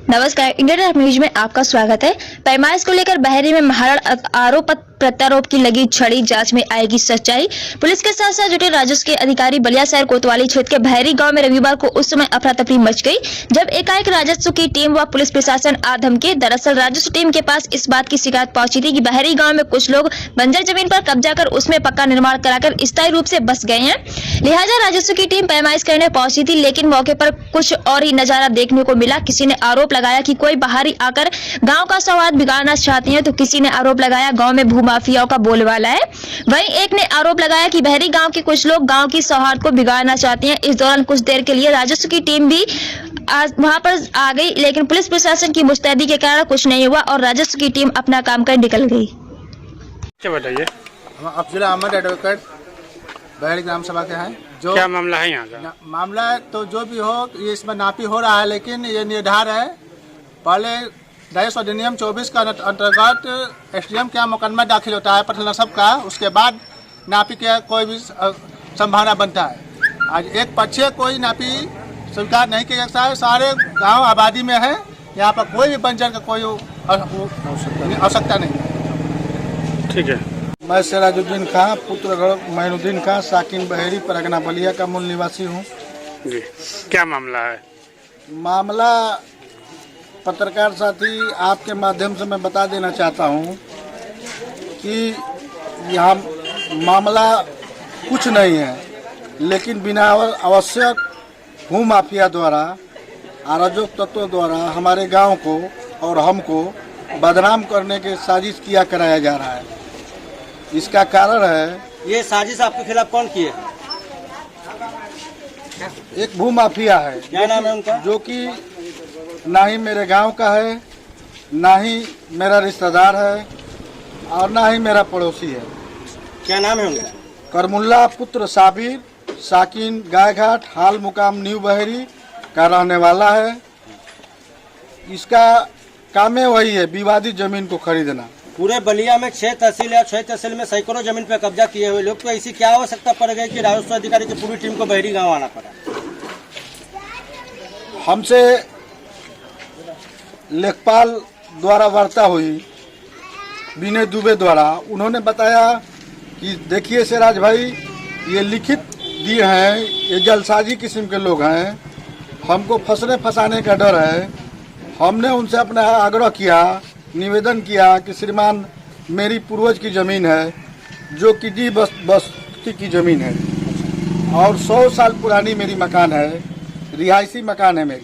नमस्कार, Indian news में आपका स्वागत है। पैमाइश को लेकर बहरी में महाराण आरोप प्रत्यारोप की लगी छड़ी, जांच में आएगी सच्चाई। पुलिस के साथ साथ जुटे राजस्व के अधिकारी बलिया शहर कोतवाली क्षेत्र के बहरी गांव में रविवार को उस समय अफरा तफरी मच गई जब एकाएक राजस्व की टीम व पुलिस प्रशासन आ धमके। दरअसल राजस्व टीम के पास इस बात की शिकायत पहुंची थी कि बहरी गाँव में कुछ लोग बंजर जमीन पर कब्जा कर उसमें पक्का निर्माण कराकर स्थायी रूप से बस गए हैं। लिहाजा राजस्व की टीम पैमाइश करने पहुंची थी, लेकिन मौके पर कुछ और ही नजारा देखने को मिला। किसी ने आरोप लगाया कि कोई बाहरी आकर गांव का सौहार्द बिगाड़ना चाहते हैं, तो किसी ने आरोप लगाया गांव में भूमाफियाओं का बोलबाला है। वहीं एक ने आरोप लगाया कि बहरी गांव के कुछ लोग गांव की सौहार्द को बिगाड़ना चाहते हैं। इस दौरान कुछ देर के लिए राजस्व की टीम भी वहां पर आ गई, लेकिन पुलिस प्रशासन की मुस्तैदी के कारण कुछ नहीं हुआ और राजस्व की टीम अपना काम कर निकल गई। क्या बताइए? अफजल अहमद एडवोकेट बहरी ग्राम सभा के हैं। जो क्या मामला है यहाँ का? मामला तो जो भी हो, ये इसमें नापी हो रहा है, लेकिन ये निर्धार है पहले राजस्व अधिनियम 24 का अंतर्गत एसडीएम क्या मुकदमा दाखिल होता है पटल नसब का, उसके बाद नापी के कोई भी संभावना बनता है। आज एक पक्ष कोई नापी स्वीकार नहीं किया जाता है। सारे गांव आबादी में है, यहाँ पर कोई भी बंजर का कोई आवश्यकता नहीं। ठीक है। मैं सिराजुद्दीन खां, पुत्र मैनुद्दीन खां, साकिन बहेरी, परगना बलिया का मूल निवासी हूँ। जी, क्या मामला है? मामला पत्रकार साथी आपके माध्यम से मैं बता देना चाहता हूँ कि यहाँ मामला कुछ नहीं है, लेकिन बिना आवश्यक भूमाफिया द्वारा, अराजक तत्वों द्वारा हमारे गांव को और हमको बदनाम करने के साजिश किया कराया जा रहा है। इसका कारण है, ये साजिश आपके खिलाफ कौन की है? एक भूमाफिया है। क्या नाम है उनका? जो कि ना ही मेरे गांव का है, ना ही मेरा रिश्तेदार है और ना ही मेरा पड़ोसी है। क्या नाम है उनका? करमुल्ला पुत्र साबिर, साकिन गायघाट, हाल मुकाम न्यू बहरी का रहने वाला है। इसका काम वही है, विवादित जमीन को खरीदना। पूरे बलिया में 6 तहसील है, 6 तहसील में सैकड़ों जमीन पर कब्जा किए हुए लोग, तो ऐसी क्या आवश्यकता पड़ गई कि राजस्व अधिकारी की पूरी टीम को बहरी गांव आना पड़ा? हमसे लेखपाल द्वारा वार्ता हुई, विनय दुबे द्वारा। उन्होंने बताया कि देखिए सिराज भाई, ये लिखित दिए हैं, ये जलसाजी किस्म के लोग हैं, हमको फंसाने का डर है। हमने उनसे अपना आग्रह किया, निवेदन किया कि श्रीमान, मेरी पूर्वज की ज़मीन है जो कि जी बस्ती की ज़मीन है और 100 साल पुरानी मेरी मकान है, रिहायशी मकान है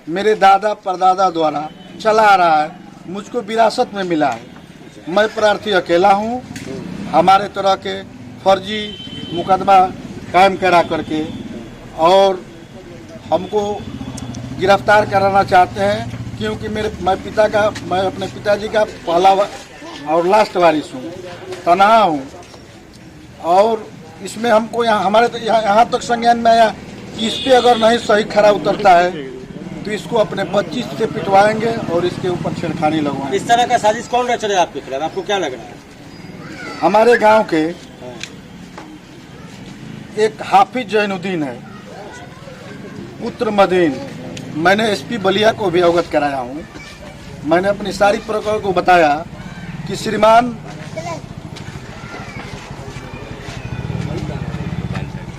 मेरे दादा परदादा द्वारा चला आ रहा है, मुझको विरासत में मिला है। मैं प्रार्थी अकेला हूँ। हमारे तरह के फर्जी मुकदमा कायम करा करके और हमको गिरफ्तार कराना चाहते हैं, क्योंकि मैं अपने पिताजी का पहला और लास्ट वारिस हूँ, तनहा हूँ। और इसमें हमको यहाँ तक संज्ञान में आया कि इस पे अगर नहीं सही खरा उतरता है तो इसको अपने 25 से पिटवाएंगे और इसके ऊपर छेड़खानी लगवाएंगे। इस तरह का साजिश कौन रच रहा है आपके खिलाफ? आपको क्या लग रहा है? हमारे गांव के एक हाफिज जैनुद्दीन है, पुत्र मदीन। मैंने एसपी बलिया को भी अवगत कराया हूँ। मैंने अपनी सारी प्रकरण को बताया कि श्रीमान,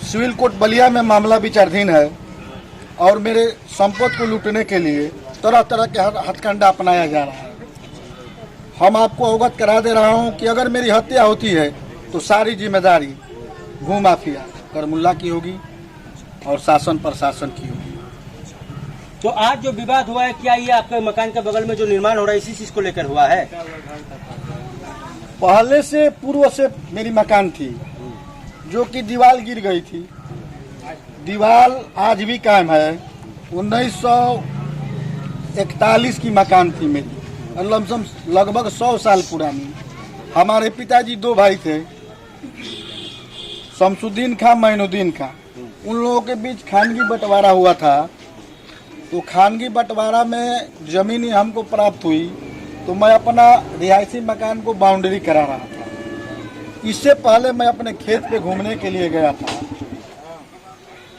सिविल कोर्ट बलिया में मामला विचाराधीन है और मेरे संपत्ति को लूटने के लिए तरह तरह के हथकंडा अपनाया जा रहा है। हम आपको अवगत करा दे रहा हूं कि अगर मेरी हत्या होती है तो सारी जिम्मेदारी भूमाफिया करमुल्ला की होगी और शासन प्रशासन की होगी। तो आज जो विवाद हुआ है, क्या ये आपके मकान के बगल में जो निर्माण हो रहा है इसी चीज को लेकर हुआ है? पहले से पूर्व से मेरी मकान थी जो कि दीवार गिर गई थी। दीवार आज भी कायम है। 1941 की मकान थी मेरी, लमसम लगभग 100 साल पुरानी। हमारे पिताजी 2 भाई थे, शमसुद्दीन खां, मैनुद्दीन खां। उन लोगों के बीच खानगी बंटवारा हुआ था, तो खानगी बंटवारा में जमीन हमको प्राप्त हुई, तो मैं अपना रिहायशी मकान को बाउंड्री करा रहा था। इससे पहले मैं अपने खेत पे घूमने के लिए गया था।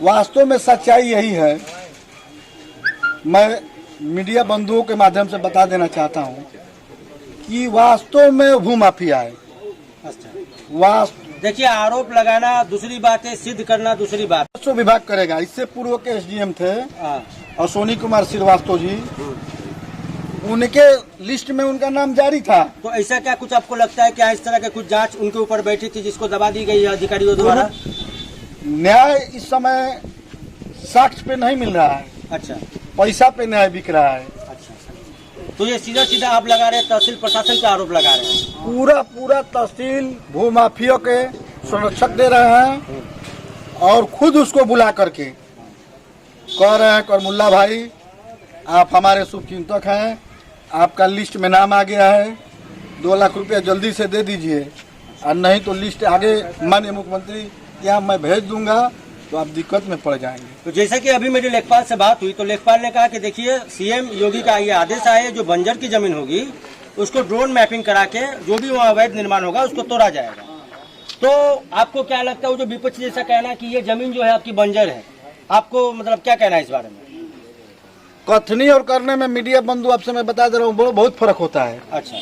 वास्तव में सच्चाई यही है, मैं मीडिया बंधुओं के माध्यम से बता देना चाहता हूँ कि वास्तव में भूमाफिया है। देखिए, आरोप लगाना दूसरी बात है, सिद्ध करना दूसरी बात। राजस्व विभाग करेगा। इससे पूर्व के एसडीएम थे हाँ। अश्विनी कुमार श्रीवास्तव जी, उनके लिस्ट में उनका नाम जारी था। तो ऐसा क्या कुछ आपको लगता है क्या इस तरह के कुछ जांच उनके ऊपर बैठी थी जिसको दबा दी गई है अधिकारियों द्वारा? न्याय इस समय साक्ष्य पे नहीं मिल रहा है। अच्छा, पैसा पे न्याय बिक रहा है। अच्छा, तो ये सीधा सीधा आप लगा रहे हैं, तहसील प्रशासन का आरोप लगा रहे हैं। पूरा तहसील भूमाफियों के संरक्षक दे रहे हैं और खुद उसको बुला करके कह रहे हैं करमुल्ला भाई, आप हमारे शुभचिंतक हैं, आपका लिस्ट में नाम आ गया है, 2 लाख रुपया जल्दी से दे दीजिए, और नहीं तो लिस्ट आगे माननीय मुख्यमंत्री के यहाँ मैं भेज दूंगा, तो आप दिक्कत में पड़ जाएंगे। तो जैसा कि अभी मेरी लेखपाल से बात हुई तो लेखपाल ने कहा कि देखिए, सीएम योगी का ये आदेश आया है, जो बंजर की जमीन होगी उसको ड्रोन मैपिंग करा के जो भी वहाँ अवैध निर्माण होगा उसको तोड़ा जाएगा। तो आपको क्या लगता है, वो जो विपक्ष जैसा कहना है कि ये जमीन जो है आपकी बंजर है, आपको मतलब क्या कहना है इस बारे में? कथनी और करने में मीडिया बंधु आपसे मैं बता दे रहा हूँ बहुत फर्क होता है। अच्छा,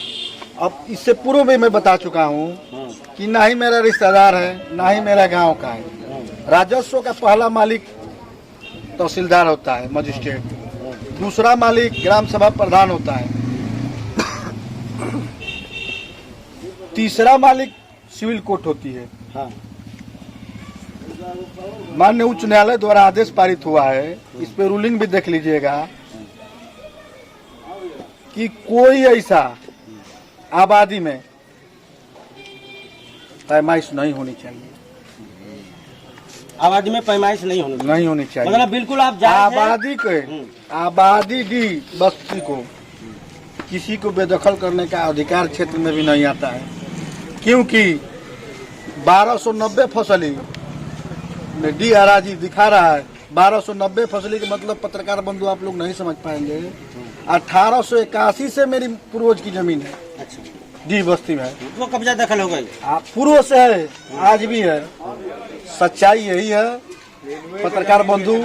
अब इससे पूर्व भी मैं बता चुका हूँ कि ना ही मेरा रिश्तेदार है, ना ही मेरा गांव का है। राजस्व का पहला मालिक तहसीलदार होता है, मजिस्ट्रेट, दूसरा मालिक ग्राम सभा प्रधान होता है, तीसरा मालिक सिविल कोर्ट होती है। हाँ। माननीय उच्च न्यायालय द्वारा आदेश पारित हुआ है, इस पे रूलिंग भी देख लीजिएगा कि कोई ऐसा आबादी में पैमाइश नहीं होनी चाहिए। आबादी में पैमाइश नहीं होनी चाहिए। मतलब बिल्कुल आप जायज है। आबादी के आबादी डी बस्ती को किसी को बेदखल करने का अधिकार क्षेत्र में भी नहीं आता है, क्योंकि 1290 फसली में डी आराजी दिखा रहा है। 1290 फसली के मतलब पत्रकार बंधु आप लोग नहीं समझ पाएंगे, 1881 से मेरी पूर्वज की जमीन है। अच्छा, डी बस्ती में वो कब्जा दखल हो गई। पूर्व से है, आज भी है। सच्चाई यही है। पत्रकार बंधु,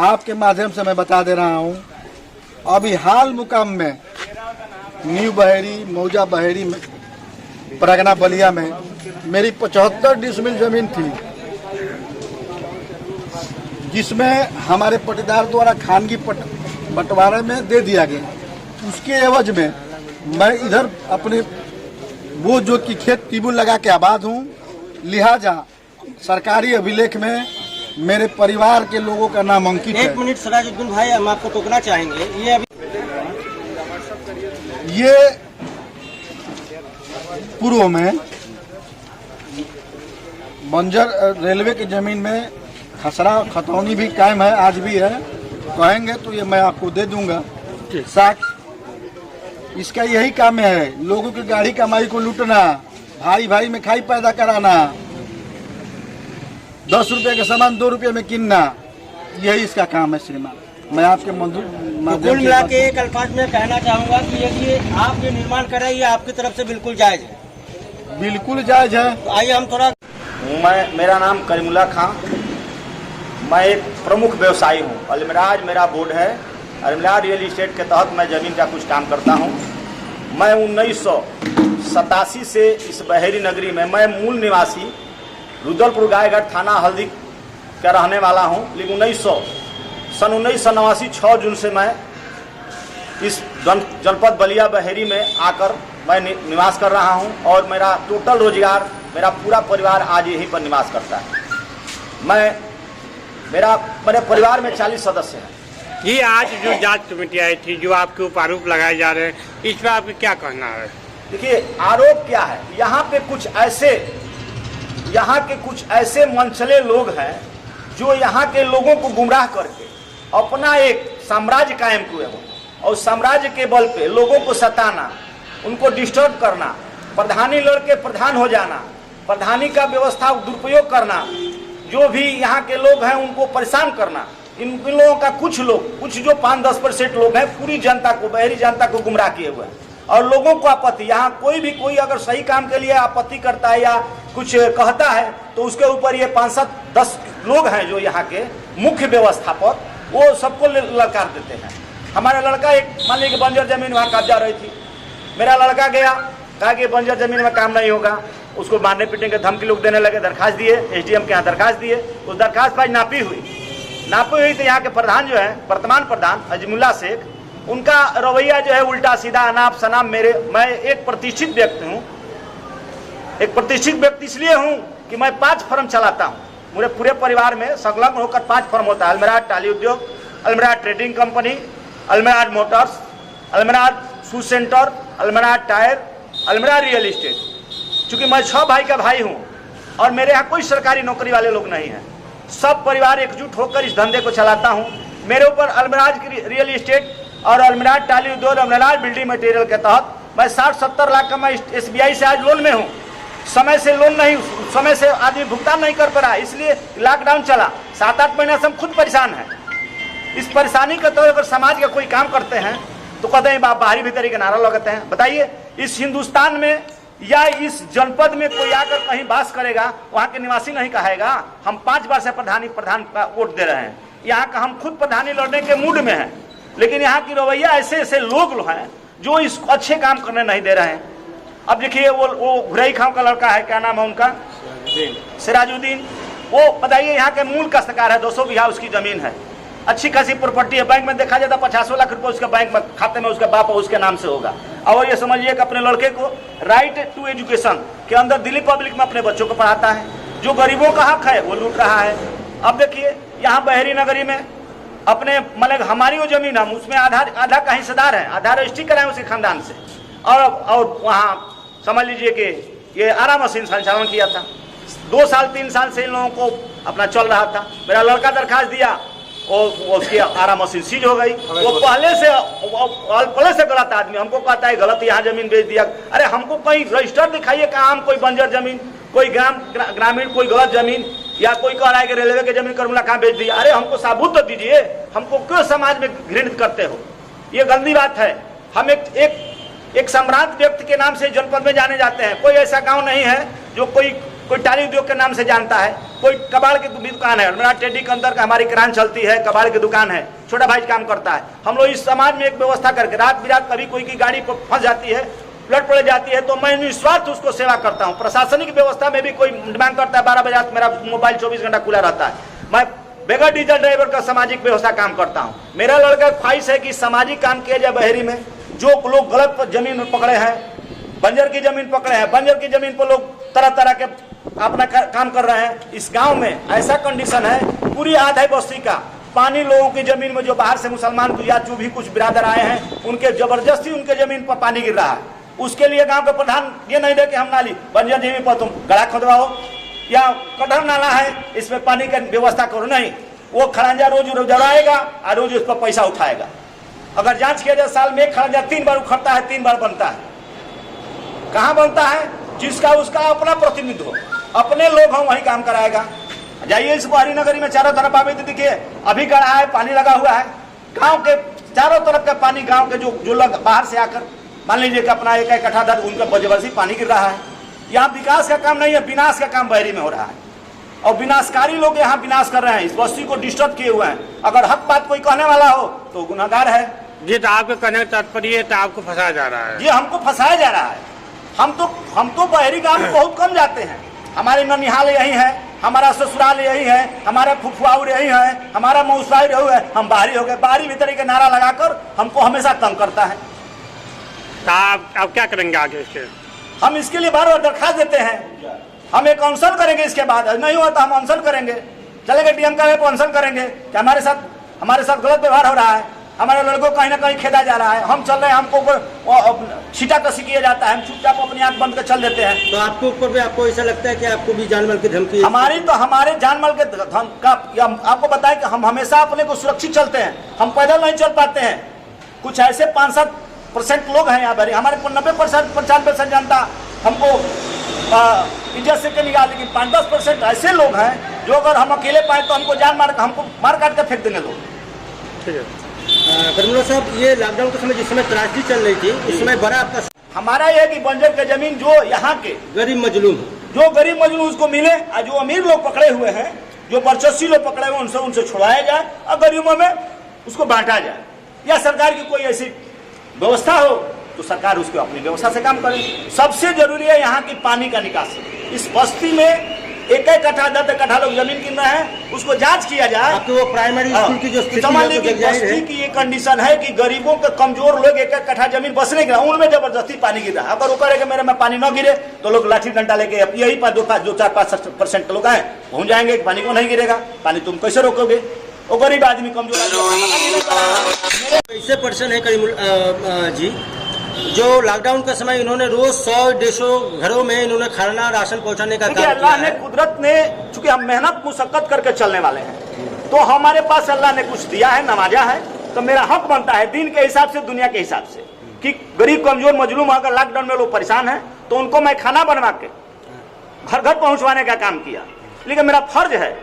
आपके माध्यम से मैं बता दे रहा हूँ, अभी हाल मुकाम में न्यू बहेरी, मौजा बहेरी में, परगना बलिया में मेरी 75 डिसमिल जमीन थी, जिसमें हमारे पट्टेदार द्वारा खानगी बंटवारे में दे दिया गया। उसके एवज में मैं इधर अपने वो जोत की खेत टिबुल लगा के आबाद हूँ, लिहाजा सरकारी अभिलेख में मेरे परिवार के लोगों का नाम अंकित है। 1 मिनट सराजुद्दीन भाई, हम आपको टोकना चाहेंगे। ये पूर्व में बंजर रेलवे की जमीन में खसरा खतौनी भी कायम है, आज भी है। कहेंगे तो ये मैं आपको दे दूंगा साक्ष्य। इसका यही काम है, लोगों की गाड़ी कमाई को लूटना, भाई भाई में खाई पैदा कराना, 10 रुपए का सामान 2 रुपए में किनना, यही इसका काम है श्रीमान। मैं आपके कुल मिला के एक अल्फाज में कहना चाहूंगा कि यदि आप ये निर्माण कर रहे हैं, ये आपकी तरफ से बिल्कुल जायज है। बिल्कुल जायज है। तो आइए हम थोड़ा। मेरा नाम करीमुल्ला खां, मैं एक प्रमुख व्यवसायी हूँ। अलमिराज मेरा बोर्ड है। अलमिराज रियल इस्टेट के तहत मैं ज़मीन का कुछ काम करता हूँ। मैं 1987 से इस बहेरी नगरी में, मैं मूल निवासी रुद्रपुर गायगढ़ थाना हल्दी का रहने वाला हूँ, लेकिन सन 1989 6 जून से मैं इस जनपद बलिया बहेरी में आकर मैं निवास कर रहा हूँ और मेरा टोटल रोजगार, मेरा पूरा परिवार आज यहीं पर निवास करता है। मेरे परिवार में 40 सदस्य हैं। ये आज जो जांच कमेटी आई थी, जो आपके ऊपर आरोप लगाए जा रहे हैं, इस पर आपका क्या कहना है? देखिए, आरोप क्या है, यहाँ के कुछ ऐसे मनचले लोग हैं जो यहाँ के लोगों को गुमराह करके अपना एक साम्राज्य कायम किए हो, और साम्राज्य के बल पे लोगों को सताना, उनको डिस्टर्ब करना, प्रधानी लड़के प्रधान हो जाना, प्रधानी का व्यवस्था दुरुपयोग करना, जो भी यहाँ के लोग हैं उनको परेशान करना। इन लोगों का कुछ जो 5-10% लोग हैं, पूरी जनता को, बहरी जनता को गुमराह किए हुए हैं। और लोगों को आपत्ति, यहाँ कोई अगर सही काम के लिए आपत्ति करता है या कुछ कहता है तो उसके ऊपर ये 5-7-10 लोग हैं जो यहाँ के मुख्य व्यवस्थापक, वो सबको ललकार देते हैं। हमारा लड़का एक मान लीजिए कि बंजर जमीन वहाँ कब्जा रही थी, मेरा लड़का गया, कहा कि बंजर जमीन में काम नहीं होगा, उसको मारने पीटने के धमकी लोग देने लगे, दरखास्त दिए, एसडीएम के यहाँ दरखास्त दिए, उस दरखास्त पर नापी हुई तो यहाँ के प्रधान जो है, वर्तमान प्रधान अजमुल्ला शेख, उनका रवैया जो है उल्टा सीधा अनाप शनाप। मैं एक प्रतिष्ठित व्यक्ति हूँ, एक प्रतिष्ठित व्यक्ति इसलिए हूँ कि मैं 5 फर्म चलाता हूँ, मेरे पूरे परिवार में संलग्न होकर 5 फर्म होता है, अलमेरा टाली उद्योग, अलमेरा trading company, अलमेरा Motors, अलमेरा shoe centre, अलमेरा tyre, अलमेरा real estate. चूंकि मैं 6 भाई का भाई हूँ और मेरे यहाँ कोई सरकारी नौकरी वाले लोग नहीं हैं, सब परिवार एकजुट होकर इस धंधे को चलाता हूँ। मेरे ऊपर अलमराज की रियल इस्टेट और अलमराज टाली उद्योग, अलमराज बिल्डिंग मटेरियल के तहत मैं 60-70 लाख का मैं SBI से आज लोन में हूँ। समय से लोन नहीं, समय से आदमी भुगतान नहीं कर पा रहा, इसलिए लॉकडाउन चला। 7-8 महीने से हम खुद परेशान हैं। इस परेशानी के तौर अगर समाज का कोई काम करते हैं तो कहते हैं बाहरी भीतरी का नारा लगाते हैं। बताइए, इस हिंदुस्तान में या इस जनपद में कोई आकर कहीं बास करेगा, वहाँ के निवासी नहीं कहेगा हम 5 बार से प्रधान का वोट दे रहे हैं। यहाँ का हम खुद प्रधानी लड़ने के मूड में हैं, लेकिन यहाँ की रवैया ऐसे लोग हैं जो इस अच्छे काम करने नहीं दे रहे हैं। अब देखिए वो घुरई खां का लड़का है, क्या नाम है उनका, सिराजुद्दीन, वो बताइए यहाँ के मूल काश्तकार है, 200 बीघा उसकी जमीन है, अच्छी खासी प्रॉपर्टी है, बैंक में देखा जाता 50 लाख रुपए उसके बैंक में खाते में उसके बाप उसके नाम से होगा। और ये समझिए कि अपने लड़के को राइट टू एजुकेशन के अंदर दिल्ली पब्लिक में अपने बच्चों को पढ़ाता है, जो गरीबों का हक है वो लूट रहा है। अब देखिए यहाँ बहरी नगरी में अपने मतलब हमारी वो जमीन, हम उसमें आधा का हिस्सेदार है, आधा रजिस्ट्री कराए उसके खानदान से, और वहाँ समझ लीजिए कि ये आरा मशीन संचालन किया था। 2 साल 3 साल से इन लोगों को अपना चल रहा था। मेरा लड़का दरखास्त दिया और उसकी आरा मशीन सीज हो गई। वो पहले से गलत आदमी, हमको कहता है गलत यहाँ जमीन बेच दिया। अरे हमको कहीं रजिस्टर दिखाइए कहाँ हम कोई बंजर जमीन, कोई ग्रामीण कोई गलत जमीन, या कोई कह रहा है कि रेलवे की जमीन करूँगा कहाँ बेच दिया। अरे हमको सबूत तो दीजिए, हमको क्यों समाज में घृणित करते हो, ये गंदी बात है। हम एक सम्राट व्यक्ति के नाम से जनपद में जाने जाते हैं। कोई ऐसा गांव नहीं है जो कोई टाली उद्योग के नाम से जानता है। कोई कबाड़ की भी दुकान है, मेरा टेडी के अंदर का हमारी किरान चलती है, कबाड़ की दुकान है, छोटा भाई काम करता है। हम लोग इस समाज में एक व्यवस्था करके रात बिरात कभी कोई की गाड़ी पर फंस जाती है, उलट पड़ जाती है, तो मैं निस्वार्थ उसको सेवा करता हूँ। प्रशासनिक व्यवस्था में भी कोई डिमांड करता है 12 बजे मेरा मोबाइल 24 घंटा खुला रहता है, मैं बगैर डीजल ड्राइवर का सामाजिक व्यवस्था काम करता हूँ। मेरा लड़का ख्वाहिश है कि सामाजिक काम किया जाए बहेरी में। जो लोग गलत जमीन पकड़े हैं, बंजर की जमीन पकड़े हैं, बंजर की जमीन पर लोग तरह तरह के अपना काम कर रहे हैं। इस गांव में ऐसा कंडीशन है, पूरी आधा बस्ती का पानी लोगों की जमीन में, जो बाहर से मुसलमान या जो भी कुछ बिरादर आए हैं, उनके जबरदस्ती उनके जमीन पर पानी गिर रहा है। उसके लिए गांव के प्रधान ये नहीं दे कि हम नाली बंजर जमीन पर तुम गड़ा खोदवाओ या कटहर नाला है इसमें पानी की व्यवस्था करो, नहीं। वो खड़ंजा रोज जलाएगा और रोज उस पर पैसा उठाएगा। अगर जांच किया जाए, साल में एक खड़ंजा 3 बार उखड़ता है, 3 बार बनता है। कहाँ बनता है? जिसका उसका अपना प्रतिनिधि हो, अपने लोग हों वही काम कराएगा। जाइए इस बहरी नगरी में चारों तरफ आप देखिए, अभी गढ़ा है, पानी लगा हुआ है, गांव के चारों तरफ का पानी, गांव के जो लोग बाहर से आकर मान लीजिए कि अपना 1 कट्ठा दर उनका बजबरसी पानी गिर रहा है। यहाँ विकास का काम नहीं है, विनाश का काम बहरी में हो रहा है, और विनाशकारी लोग यहाँ विनाश कर रहे हैं, इस बस्ती को डिस्टर्ब किए हुए हैं। अगर हक बात कोई कहने वाला हो तो गुनाहगार है। ये तो आपके कहने का तात्पर्य है तो आपको फंसाया जा रहा है। ये हमको फंसाया जा रहा है। हम तो बहरी गांव में बहुत कम जाते हैं। हमारे ननिहाल यही है, हमारा ससुराल यही है, हमारा फुफुआउर यही है, हमारा मौसाउर यही है। हम बाहरी हो गए, बाहरी भीतरी के नारा लगाकर हमको हमेशा तंग करता है। तो आप क्या करेंगे आगे इसके? हम इसके लिए बार बार दरखास्त देते हैं। हम एक अनशन करेंगे, इसके बाद नहीं हुआ तो हम अनशन करेंगे, चलेंगे डीएम का अनशन करेंगे कि हमारे साथ गलत व्यवहार हो रहा है, हमारे लड़कों कहीं ना कहीं खेदा जा रहा है, हम चल रहे हैं, हमको छीटा कसी किया जाता है, हम चुपचाप अपनी आंख बंद कर चल देते हैं। तो आपके ऊपर भी आपको ऐसा लगता है कि आपको भी जानमाल की धमकी? हमारे जानमाल के आपको बताएं कि हम हमेशा अपने को सुरक्षित चलते हैं, हम पैदल नहीं चल पाते हैं। कुछ ऐसे 5-7% लोग हैं यहाँ पर, हमारे 90-95% जनता हमको इज्जत से निकाल, लेकिन 5-10% ऐसे लोग हैं जो अगर हम अकेले पाए तो हमको हमको मार काट कर फेंक देंगे लोग। ठीक है करीमुल्लाह साहब, ये लॉकडाउन के समय जिस समय त्रासदी चल रही थी, उस समय बड़ा आपका हमारा यह कि बंजर के जमीन जो यहाँ के गरीब मजलूम, जो गरीब मजलूम उसको मिले, और जो अमीर लोग पकड़े हुए हैं, जो वर्चस्वी लोग पकड़े हुए उनसे छुड़ाया जाए, और गरीबों में उसको बांटा जाए। या सरकार की कोई ऐसी व्यवस्था हो तो सरकार उसको अपनी व्यवस्था से काम करे। सबसे जरूरी है यहाँ की पानी का निकासी। इस बस्ती में एक कट्ठा 10 कट्ठा लोग जमीन किन रहे हैं, उसको जांच किया जाए। आपके वो प्राइमरी स्कूल की जो स्थिति समझ है, लीजिए तो जग जाहिर बस्ती है। की ये कंडीशन है कि गरीबों के कमजोर लोग एक कट्ठा जमीन बसने के उनमें जबरदस्ती पानी गिर रहा है। अगर वो करेगा मेरे में पानी न गिरे तो लोग लाठी डंडा लेके यही जो 4-5% लोग हैं पहुंच जाएंगे कि पानी को नहीं गिरेगा। पानी तुम कैसे रोकोगे? वो गरीब आदमी कमजोर आदमी। ऐसे पर्सन है करीमुल जी जो लॉकडाउन के समय इन्होंने रोज 100-150 घरों में इन्होंने खाना राशन पहुंचाने का देखिए काम अल्लाह किया ने है। कुदरत ने, चूंकि हम मेहनत मुशक्कत करके चलने वाले हैं, तो हमारे पास अल्लाह ने कुछ दिया है, नवाजा है, तो मेरा हक बनता है दीन के हिसाब से, दुनिया के हिसाब से, कि गरीब कमजोर मजलूम अगर लॉकडाउन में लोग परेशान हैं तो उनको मैं खाना बनवा के घर घर पहुंचवाने का काम किया। लेकिन मेरा फर्ज है,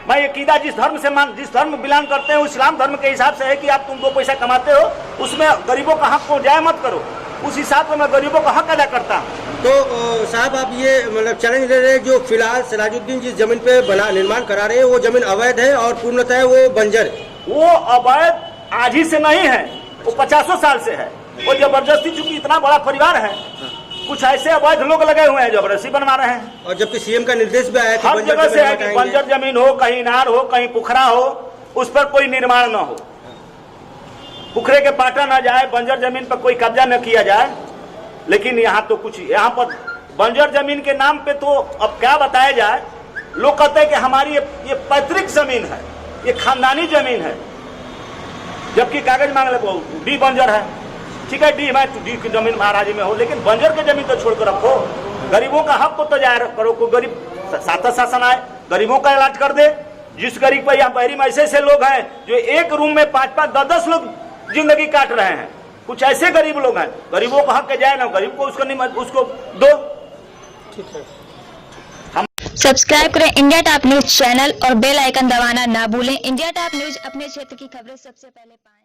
मैं ये कीदा जिस धर्म बिलोंग करते हैं, इस्लाम धर्म के हिसाब से है कि आप तुम 2 पैसा कमाते हो, उसमें गरीबों का हक को जाय मत करो। उस हिसाब से मैं गरीबों का हक अदा करता हूँ। तो साहब आप ये मतलब चैलेंज ले रहे हैं जो फिलहाल सिराजुद्दीन जिस जमीन पे बना निर्माण करा रहे हैं वो जमीन अवैध है और पूर्णतः वो बंजर है। वो अवैध आज ही से नहीं है, वो 50 साल से है। वो जबरदस्ती, चूंकि इतना बड़ा परिवार है, कुछ ऐसे अवैध लोग लगे हुए हैं जबरदस्ती बनवा रहे हैं। और जबकि सीएम का निर्देश भी आया हर जगह से है कि बंजर जमीन हो, कहीं इनार हो, कहीं पोखरा हो, उस पर कोई निर्माण न हो, पोखरे के पाटा न जाए, बंजर जमीन पर कोई कब्जा न किया जाए। लेकिन यहाँ तो कुछ, यहाँ पर बंजर जमीन के नाम पे तो अब क्या बताया जाए। लोग कहते हैं कि हमारी ये पैतृक जमीन है, ये खानदानी जमीन है, जबकि कागज मांग ले डी बंजर है। ठीक है, डी की जमीन महाराजी में हो, लेकिन बंजर की जमीन तो छोड़कर रखो। गरीबों का हक को तो जाहिर करो। कोई गरीब शासन आए, गरीबों का इलाज कर दे। जिस गरीब पर यहाँ बहरी में ऐसे लोग हैं जो एक रूम में 5-5, 10-10 लोग जिंदगी काट रहे हैं। कुछ ऐसे गरीब लोग हैं, गरीबों का हक के जाए ना, गरीब को उसको दो। सब्सक्राइब करें इंडिया टॉप न्यूज चैनल और बेल आइकन दबाना ना भूलें। इंडिया टॉप न्यूज अपने क्षेत्र की खबरें सबसे पहले पाएं।